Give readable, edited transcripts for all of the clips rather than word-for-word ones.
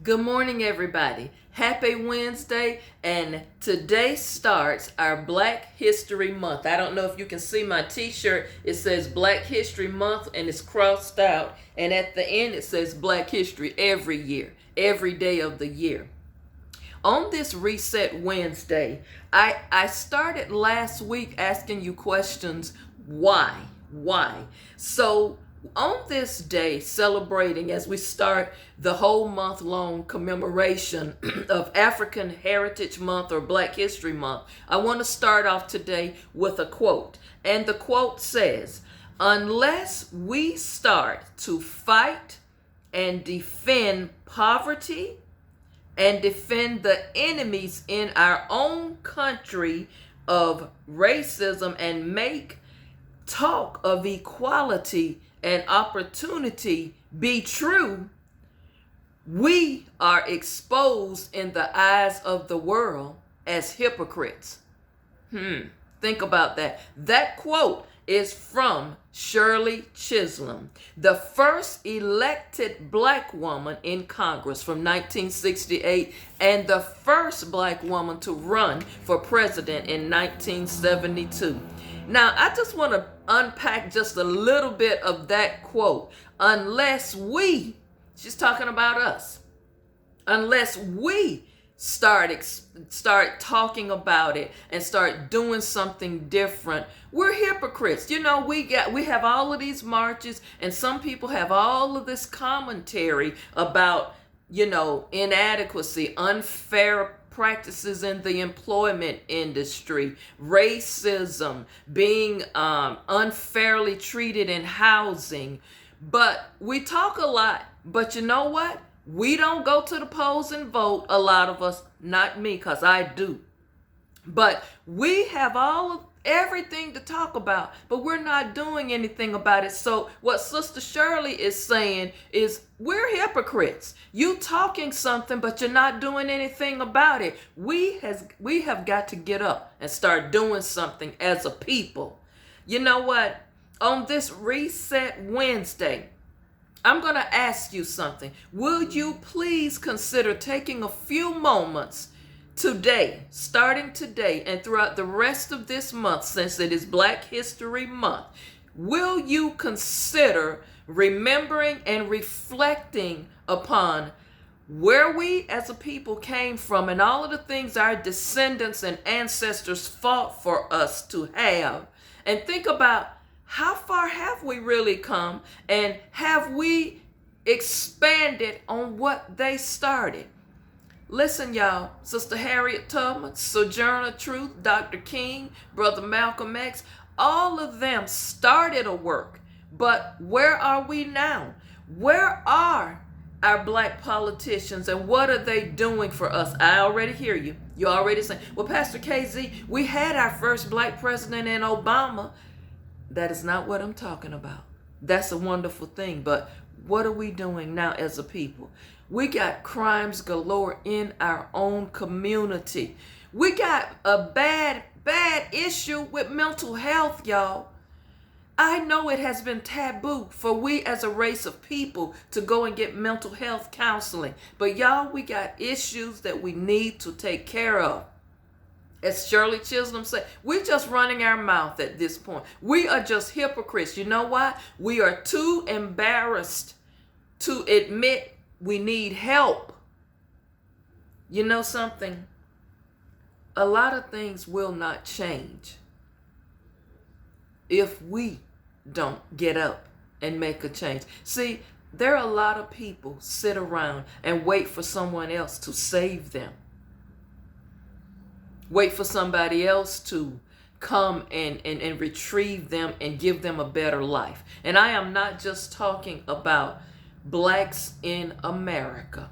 Good morning, everybody. Happy Wednesday, and today starts our Black History Month. I don't know if you can see my t-shirt. It says Black History Month and it's crossed out, and at the end it says Black History every year, every day of the year. On this Reset Wednesday, I started last week asking you questions. Why? So on this day, celebrating as we start the whole month long commemoration of African Heritage Month or Black History Month, I want to start off today with a quote. And the quote says, "Unless we start to fight and defend poverty and defend the enemies in our own country of racism and make talk of equality and opportunity be true, we are exposed in the eyes of the world as hypocrites." Think about that. That quote is from Shirley Chisholm, the first elected black woman in Congress from 1968 and the first black woman to run for president in 1972. Now, I just want to unpack just a little bit of that quote. She's talking about us. Unless we start talking about it and start doing something different, we're hypocrites. You know, we have all of these marches, and some people have all of this commentary about, inadequacy, unfair practices in the employment industry, racism, being unfairly treated in housing. But we talk a lot, but you know what? We don't go to the polls and vote, a lot of us, not me, because I do. But we have everything to talk about, but we're not doing anything about it. So what Sister Shirley is saying is we're hypocrites. You talking something, but you're not doing anything about it. We have got to get up and start doing something as a people. You know what? On this Reset Wednesday, I'm going to ask you something. Will you please consider taking a few moments today, starting today and throughout the rest of this month, since it is Black History Month, will you consider remembering and reflecting upon where we as a people came from and all of the things our descendants and ancestors fought for us to have, and think about how far have we really come, and have we expanded on what they started? Listen, y'all, Sister Harriet Tubman, Sojourner Truth, Dr. King, Brother Malcolm X, all of them started a work. But where are we now? Where are our black politicians, and what are they doing for us? I already hear you. You already saying, well, Pastor KZ, we had our first black president in Obama. That is not what I'm talking about. That's a wonderful thing, but what are we doing now as a people? We got crimes galore in our own community. We got a bad issue with mental health, y'all. I know it has been taboo for we as a race of people to go and get mental health counseling. But y'all, we got issues that we need to take care of. As Shirley Chisholm said, we're just running our mouth at this point. We are just hypocrites. You know why? We are too embarrassed to admit we need help. You know something? A lot of things will not change if we don't get up and make a change. See, there are a lot of people sit around and wait for someone else to save them. Wait for somebody else to come and retrieve them and give them a better life. And I am not just talking about blacks in America.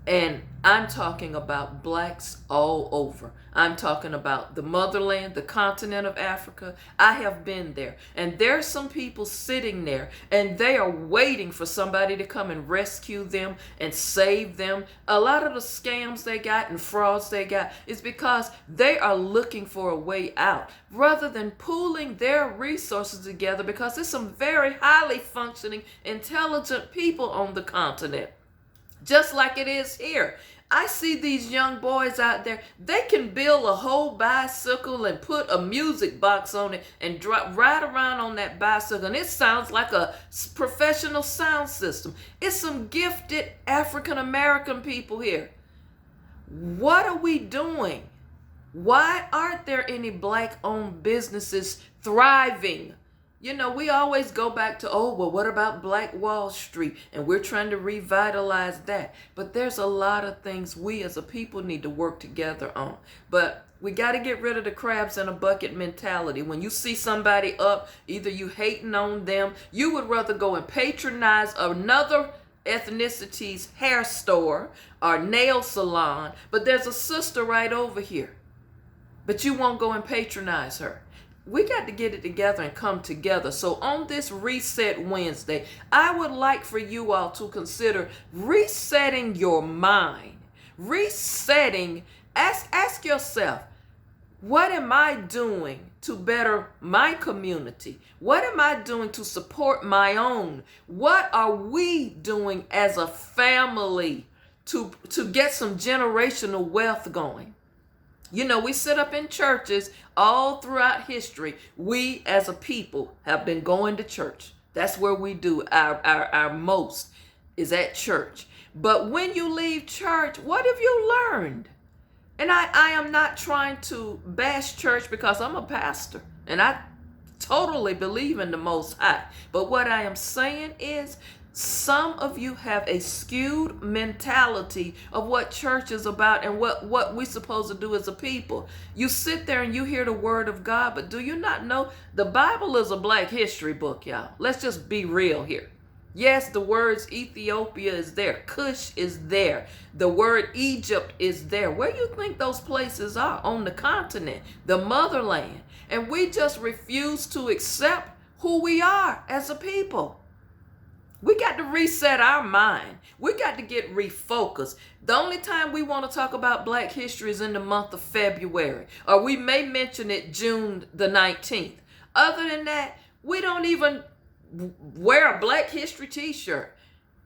And I'm talking about blacks all over. I'm talking about the motherland, the continent of Africa. I have been there. And there's some people sitting there and they are waiting for somebody to come and rescue them and save them. A lot of the scams they got and frauds they got is because they are looking for a way out rather than pooling their resources together, because there's some very highly functioning, intelligent people on the continent. just like it is here. I see these young boys out there, they can build a whole bicycle and put a music box on it and ride around on that bicycle, and it sounds like a professional sound system. It's some gifted African American people here. What are we doing? Why aren't there any black-owned businesses thriving? You know, we always go back to, oh, well, what about Black Wall Street? And we're trying to revitalize that. But there's a lot of things we as a people need to work together on. But we got to get rid of the crabs in a bucket mentality. When you see somebody up, either you hating on them, you would rather go and patronize another ethnicity's hair store or nail salon. But there's a sister right over here. But you won't go and patronize her. We got to get it together and come together. So on this Reset Wednesday, I would like for you all to consider resetting your mind. Resetting. Ask yourself, what am I doing to better my community? What am I doing to support my own? What are we doing as a family to get some generational wealth going? You know, we sit up in churches all throughout history. We as a people have been going to church. That's where we do our most is at church. But when you leave church, what have you learned? And I am not trying to bash church because I'm a pastor and I totally believe in the Most High. But what I am saying is, some of you have a skewed mentality of what church is about and what we're supposed to do as a people. You sit there and you hear the word of God, but do you not know the Bible is a black history book, y'all? Let's just be real here. Yes, the words Ethiopia is there. Cush is there. The word Egypt is there. Where do you think those places are? On the continent, the motherland. And we just refuse to accept who we are as a people. We got to reset our mind. We got to get refocused. The only time we want to talk about Black history is in the month of February, or we may mention it June the 19th. Other than that, we don't even wear a Black history t-shirt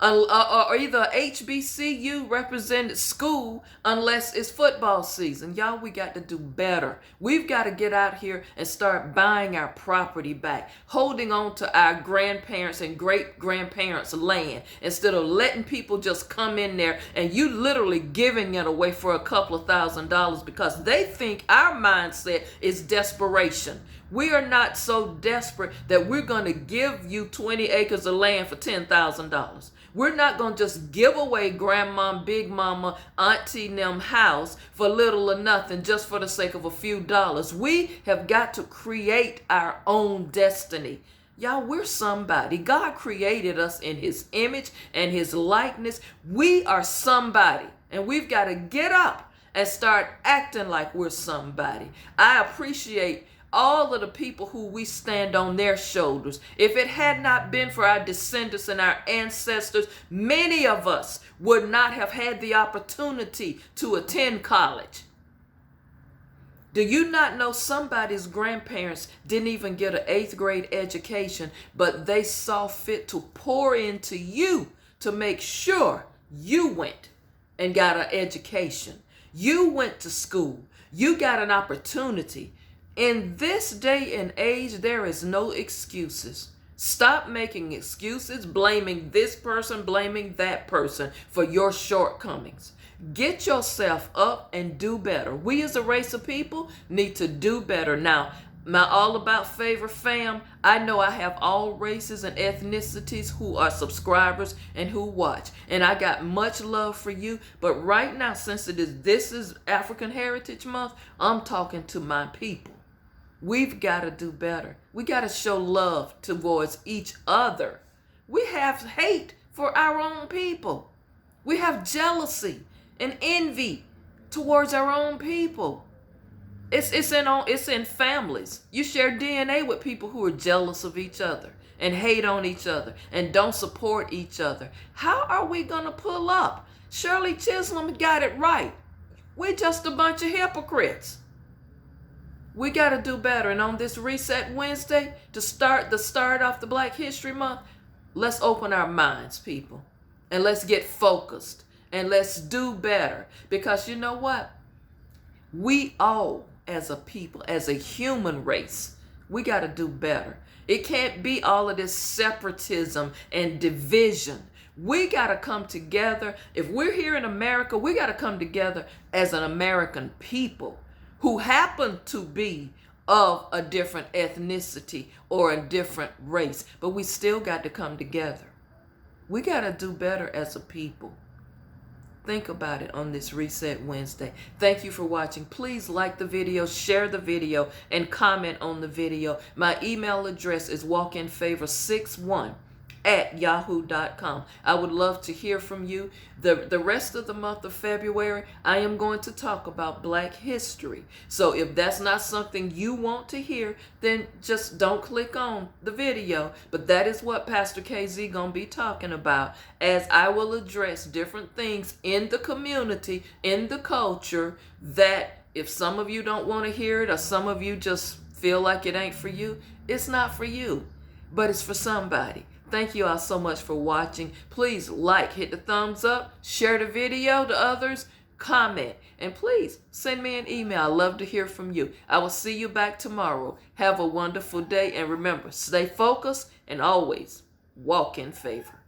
or either HBCU represented school unless it's football season. Y'all, we got to do better. We've got to get out here and start buying our property back, holding on to our grandparents and great-grandparents' land instead of letting people just come in there and you literally giving it away for a couple of $1,000s because they think our mindset is desperation. We are not so desperate that we're going to give you 20 acres of land for $10,000. We're not going to just give away grandma, big mama, auntie, them house for little or nothing just for the sake of a few dollars. We have got to create our own destiny. Y'all, we're somebody. God created us in his image and his likeness. We are somebody, and we've got to get up and start acting like we're somebody. I appreciate all of the people who we stand on their shoulders. If it had not been for our descendants and our ancestors, many of us would not have had the opportunity to attend college. Do you not know somebody's grandparents didn't even get an 8th grade education, but they saw fit to pour into you to make sure you went and got an education? You went to school. You got an opportunity. In this day and age, there is no excuses. Stop making excuses, blaming this person, blaming that person for your shortcomings. Get yourself up and do better. We as a race of people need to do better. Now, my All About Favor fam, I know I have all races and ethnicities who are subscribers and who watch. And I got much love for you. But right now, since this is African Heritage Month, I'm talking to my people. We've got to do better. We got to show love towards each other. We have hate for our own people. We have jealousy and envy towards our own people. It's in families. You share DNA with people who are jealous of each other and hate on each other and don't support each other. How are we going to pull up? Shirley Chisholm got it right. We're just a bunch of hypocrites. We got to do better. And on this Reset Wednesday, to start off the Black History Month, let's open our minds, people. And let's get focused. and let's do better. Because you know what? We all, as a people, as a human race, we got to do better. It can't be all of this separatism and division. We got to come together. If we're here in America, we got to come together as an American people who happen to be of a different ethnicity or a different race. But we still got to come together. We got to do better as a people. Think about it on this Reset Wednesday. Thank you for watching. Please like the video, share the video, and comment on the video. My email address is walkinfavor61@yahoo.com. I would love to hear from you. The rest of the month of February, I am going to talk about Black history. So if that's not something you want to hear, then just don't click on the video. But that is what Pastor KZ gonna be talking about, as I will address different things in the community, in the culture, that if some of you don't want to hear it, or some of you just feel like it ain't for you, it's not for you, but it's for somebody. Thank you all so much for watching. Please hit the thumbs up, share the video to others, comment, and please send me an email. I love to hear from you. I will see you back tomorrow. Have a wonderful day, and remember, stay focused and always walk in favor.